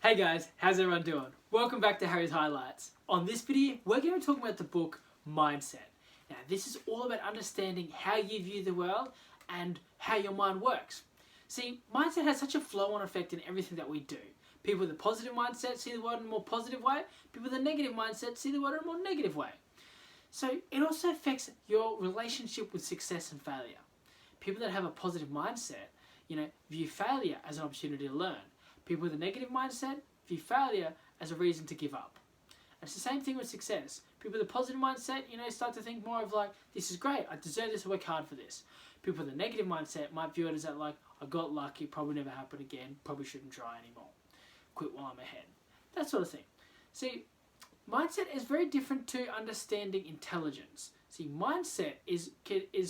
Hey guys, how's everyone doing? Welcome back to Harry's Highlights. On this video, we're going to be talking about the book Mindset. Now, this is all about understanding how you view the world and how your mind works. See, mindset has such a flow-on effect in everything that we do. People with a positive mindset see the world in a more positive way. People with a negative mindset see the world in a more negative way. So it also affects your relationship with success and failure. People that have a positive mindset, view failure as an opportunity to learn. People with a negative mindset view failure as a reason to give up. And it's the same thing with success. People with a positive mindset, start to think more of like, this is great, I deserve this, I work hard for this. People with a negative mindset might view it as that like, I got lucky, probably never happen again, probably shouldn't try anymore. Quit while I'm ahead. That sort of thing. See, mindset is very different to understanding intelligence. See, mindset is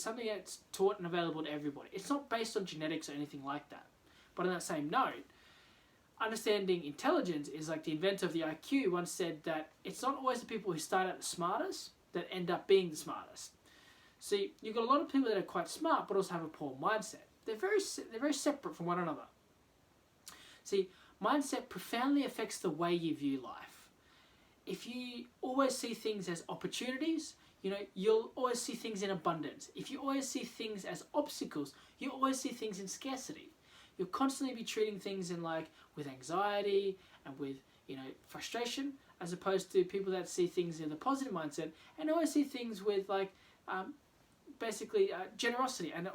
something that's taught and available to everybody. It's not based on genetics or anything like that. But on that same note, understanding intelligence is like the inventor of the IQ once said that it's not always the people who start out the smartest that end up being the smartest. See, you've got a lot of people that are quite smart but also have a poor mindset. They're very separate from one another. See, mindset profoundly affects the way you view life. If you always see things as opportunities, you'll always see things in abundance. If you always see things as obstacles, you always see things in scarcity. You'll constantly be treating things with anxiety and with frustration, as opposed to people that see things in the positive mindset and always see things with generosity, and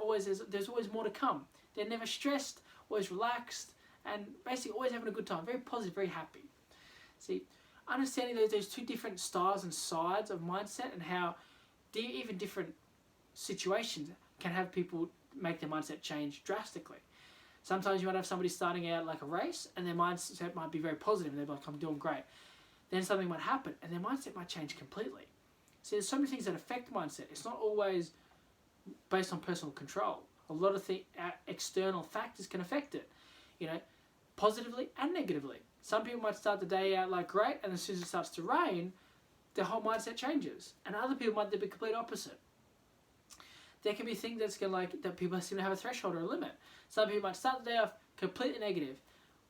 there's always more to come. They're never stressed, always relaxed, and basically always having a good time, very positive, very happy. See, understanding that there's two different styles and sides of mindset and how even different situations can have people make their mindset change drastically. Sometimes you might have somebody starting out like a race and their mindset might be very positive and they're like, I'm doing great. Then something might happen and their mindset might change completely. So there's so many things that affect mindset. It's not always based on personal control. A lot of external factors can affect it, positively and negatively. Some people might start the day out like great, and as soon as it starts to rain, their whole mindset changes. And other people might be the complete opposite. There can be things that people seem to have a threshold or a limit. Some people might start the day off completely negative.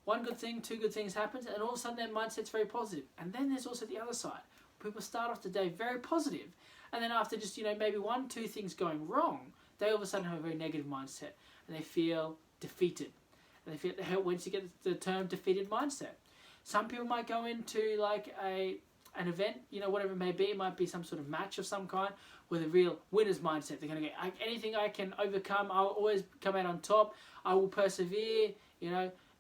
One good thing, two good things happens, and all of a sudden their mindset's very positive. And then there's also the other side. People start off the day very positive, and then after just maybe one, two things going wrong, they all of a sudden have a very negative mindset, and they feel defeated. And they feel whence you get the term defeated mindset. Some people might go into an event, whatever it may be. It might be some sort of match of some kind with a real winner's mindset. They're going to get anything I can overcome, I'll always come out on top. I will persevere.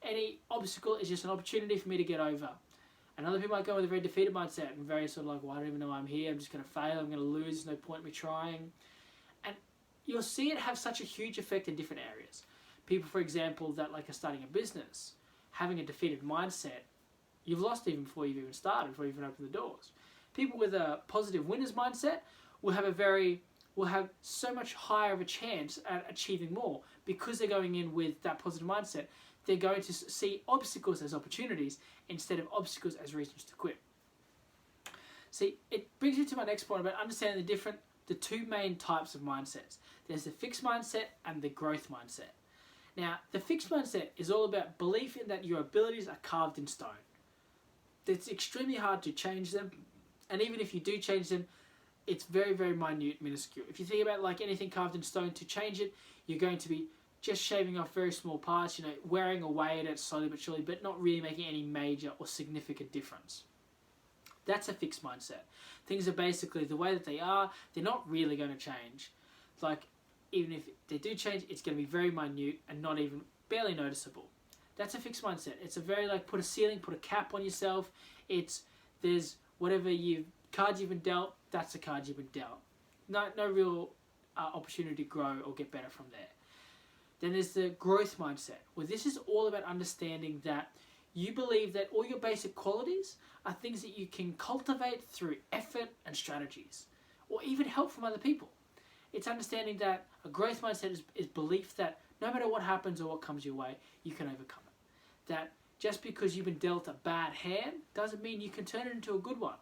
Any obstacle is just an opportunity for me to get over. And other people might go with a very defeated mindset and very sort of like, well, I don't even know why I'm here. I'm just going to fail. I'm going to lose. There's no point in me trying. And you'll see it have such a huge effect in different areas. People, for example, that are starting a business, having a defeated mindset, you've lost even before you've even started, before you've even opened the doors. People with a positive winner's mindset will have so much higher of a chance at achieving more because they're going in with that positive mindset. They're going to see obstacles as opportunities instead of obstacles as reasons to quit. See, it brings me to my next point about understanding the two main types of mindsets. There's the fixed mindset and the growth mindset. Now, the fixed mindset is all about belief in that your abilities are carved in stone. It's extremely hard to change them, and even if you do change them, it's very, very minute, minuscule. If you think about anything carved in stone, to change it, you're going to be just shaving off very small parts, wearing away at it slowly but surely, but not really making any major or significant difference. That's a fixed mindset. Things are basically the way that they are. They're not really going to change. Even if they do change, it's going to be very minute and not even barely noticeable. That's a fixed mindset. It's a very put a ceiling, put a cap on yourself. There's whatever cards you've been dealt, that's the card you've been dealt. No real opportunity to grow or get better from there. Then there's the growth mindset, where this is all about understanding that you believe that all your basic qualities are things that you can cultivate through effort and strategies, or even help from other people. It's understanding that a growth mindset is belief that no matter what happens or what comes your way, you can overcome it. That just because you've been dealt a bad hand doesn't mean you can turn it into a good one.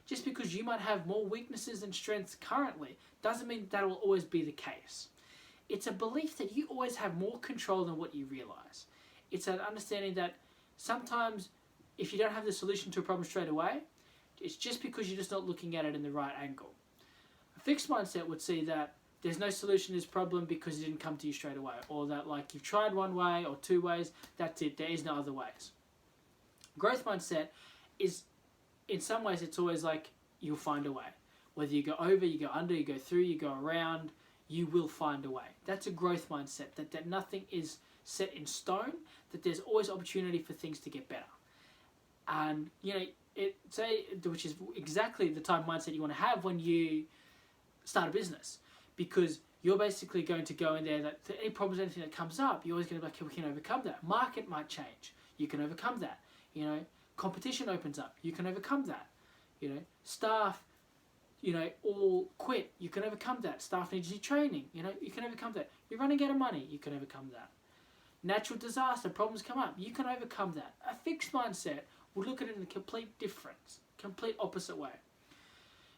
Just because you might have more weaknesses than strengths currently doesn't mean that will always be the case. It's a belief that you always have more control than what you realize. It's an understanding that sometimes if you don't have the solution to a problem straight away, it's just because you're just not looking at it in the right angle. A fixed mindset would see that there's no solution to this problem because it didn't come to you straight away, or that like you've tried one way or two ways, that's it, there is no other ways. Growth mindset is, in some ways, it's always like you'll find a way. Whether you go over, you go under, you go through, you go around, you will find a way. That's a growth mindset, that nothing is set in stone, that there's always opportunity for things to get better. And, you know, which is exactly the type of mindset you want to have when you start a business, because you're basically going to go in there that any problems, anything that comes up, you're always going to be like, okay, we can overcome that. Market might change, you can overcome that. You know, competition opens up, you can overcome that. You know, staff, you know, all quit, you can overcome that. Staff needs new training, you know, you can overcome that. You're running out of money, you can overcome that. Natural disaster, problems come up, you can overcome that. A fixed mindset will look at it in a complete difference, complete opposite way.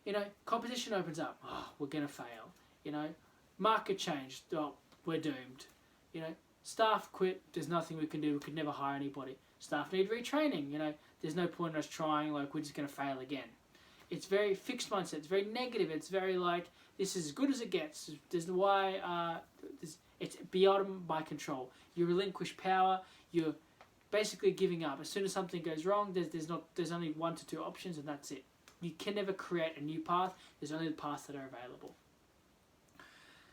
You know, competition opens up, oh, we're going to fail. You know, market changed, oh, we're doomed. You know, staff quit, there's nothing we can do, we could never hire anybody. Staff need retraining, you know, there's no point in us trying, like, we're just going to fail again. It's very fixed mindset, it's very negative, it's very like, this is as good as it gets. There's why, it's beyond my control. You relinquish power, you're basically giving up. As soon as something goes wrong, there's only 1 to 2 options, and that's it. You can never create a new path, there's only the paths that are available.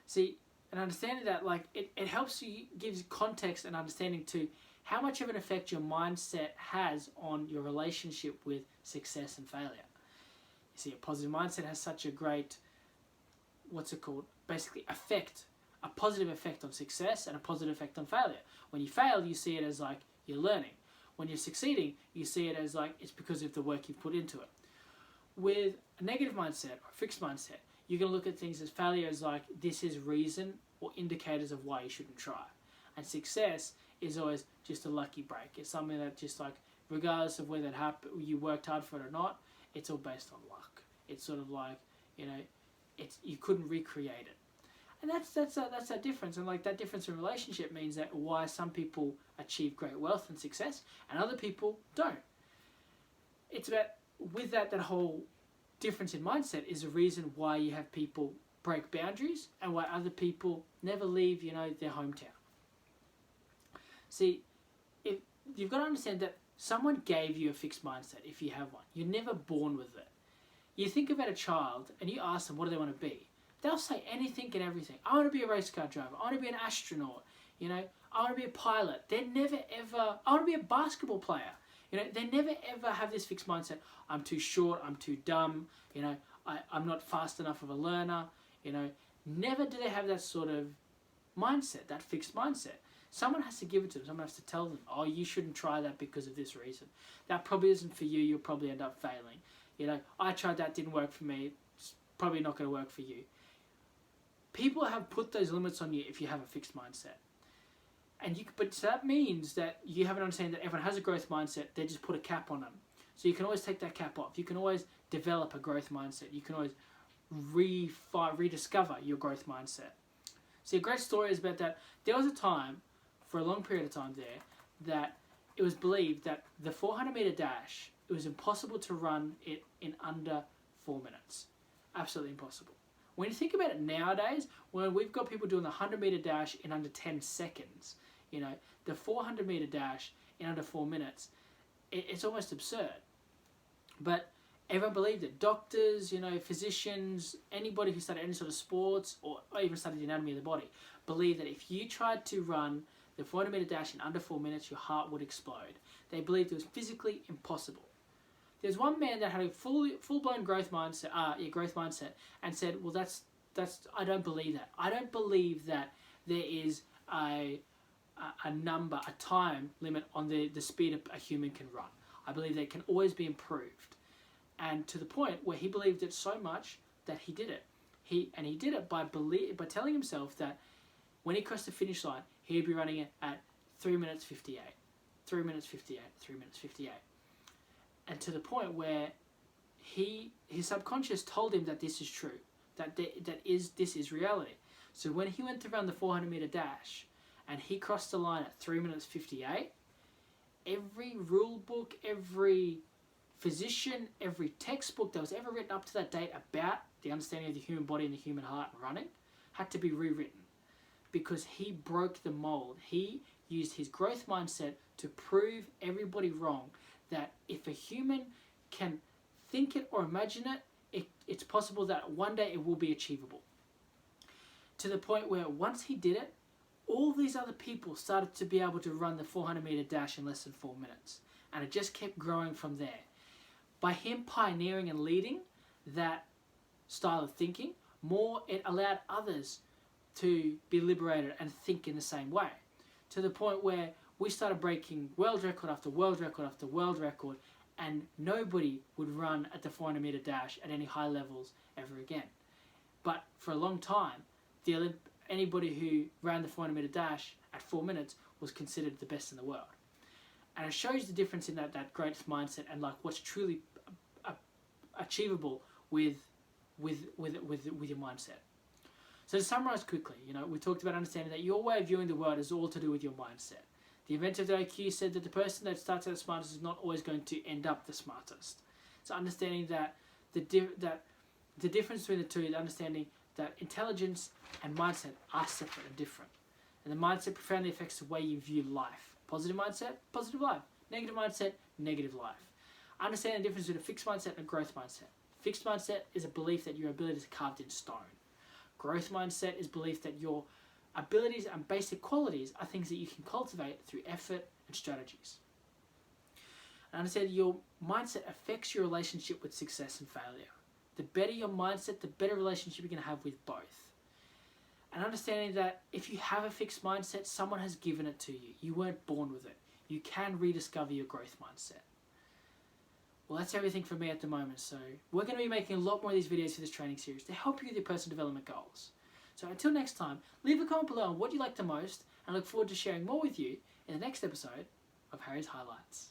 See, and understanding that, like, it helps you, gives context and understanding to how much of an effect your mindset has on your relationship with success and failure. You see, a positive mindset has such a great, basically effect, a positive effect on success and a positive effect on failure. When you fail, you see it as like you're learning. When you're succeeding, you see it as like it's because of the work you've put into it. With a negative mindset or a fixed mindset, you can look at things as failure as like this is reason or indicators of why you shouldn't try. And success is always just a lucky break. It's something that just like, regardless of whether it happened, you worked hard for it or not, it's all based on luck. It's sort of like, you know, you couldn't recreate it. And that's that difference. And like that difference in relationship means that why some people achieve great wealth and success and other people don't. It's about, with that whole difference in mindset is a reason why you have people break boundaries and why other people never leave, you know, their hometown. See, if you've got to understand that someone gave you a fixed mindset if you have one. You're never born with it. You think about a child and you ask them what do they want to be. They'll say anything and everything. I want to be a race car driver. I want to be an astronaut. You know, I want to be a pilot. They never ever, I want to be a basketball player. You know, they never ever have this fixed mindset. I'm too short, I'm too dumb, you know, I'm not fast enough of a learner, you know. Never do they have that sort of mindset, that fixed mindset. Someone has to give it to them. Someone has to tell them, oh, you shouldn't try that because of this reason. That probably isn't for you. You'll probably end up failing. You know, I tried that, didn't work for me. It's probably not going to work for you. People have put those limits on you if you have a fixed mindset. But so that means that you have an understanding that everyone has a growth mindset. They just put a cap on them. So you can always take that cap off. You can always develop a growth mindset. You can always rediscover your growth mindset. See, a great story is about that. There was a time, for a long period of time there, that it was believed that the 400-meter dash, it was impossible to run it in under 4 minutes. Absolutely impossible. When you think about it nowadays, when we've got people doing the 100-meter dash in under 10 seconds, you know, the 400-meter dash in under 4 minutes, it's almost absurd. But everyone believed it. Doctors, you know, physicians, anybody who studied any sort of sports or even studied the anatomy of the body, believed that if you tried to run the 400-meter dash in under 4 minutes, your heart would explode. They believed it was physically impossible. There's one man that had a full-blown growth mindset, and said, well, that's I don't believe that. I don't believe that there is a number, a time limit on the speed a human can run. I believe that it can always be improved. And to the point where he believed it so much that he did it. He did it by telling himself that when he crossed the finish line, he'd be running it at 3 minutes 58. 3 minutes 58, 3 minutes 58. And to the point where his subconscious told him that this is true, this is reality. So when he went to run the 400-meter dash and he crossed the line at 3 minutes 58, every rule book, every physician, every textbook that was ever written up to that date about the understanding of the human body and the human heart and running had to be rewritten, because he broke the mold. He used his growth mindset to prove everybody wrong, that if a human can think it or imagine it, it's possible that one day it will be achievable. To the point where once he did it, all these other people started to be able to run the 400-meter dash in less than 4 minutes. And it just kept growing from there. By him pioneering and leading that style of thinking, it allowed others to be liberated and think in the same way. To the point where we started breaking world record after world record after world record, and nobody would run at the 400-meter dash at any high levels ever again. But for a long time, anybody who ran the 400-meter dash at 4 minutes was considered the best in the world. And it shows the difference in that growth mindset and like what's truly achievable with your mindset. So to summarize quickly, we talked about understanding that your way of viewing the world is all to do with your mindset. The inventor of the IQ said that the person that starts out the smartest is not always going to end up the smartest. So understanding that the difference between the two, the understanding that intelligence and mindset are separate and different. And the mindset profoundly affects the way you view life. Positive mindset, positive life. Negative mindset, negative life. Understanding the difference between a fixed mindset and a growth mindset. Fixed mindset is a belief that your abilities are carved in stone. Growth mindset is belief that your abilities and basic qualities are things that you can cultivate through effort and strategies. And understand your mindset affects your relationship with success and failure. The better your mindset, the better relationship you're going to have with both. And understanding that if you have a fixed mindset, someone has given it to you. You weren't born with it. You can rediscover your growth mindset. Well, that's everything for me at the moment. So we're going to be making a lot more of these videos for this training series to help you with your personal development goals. So until next time, leave a comment below on what you like the most, and I look forward to sharing more with you in the next episode of Harry's Highlights.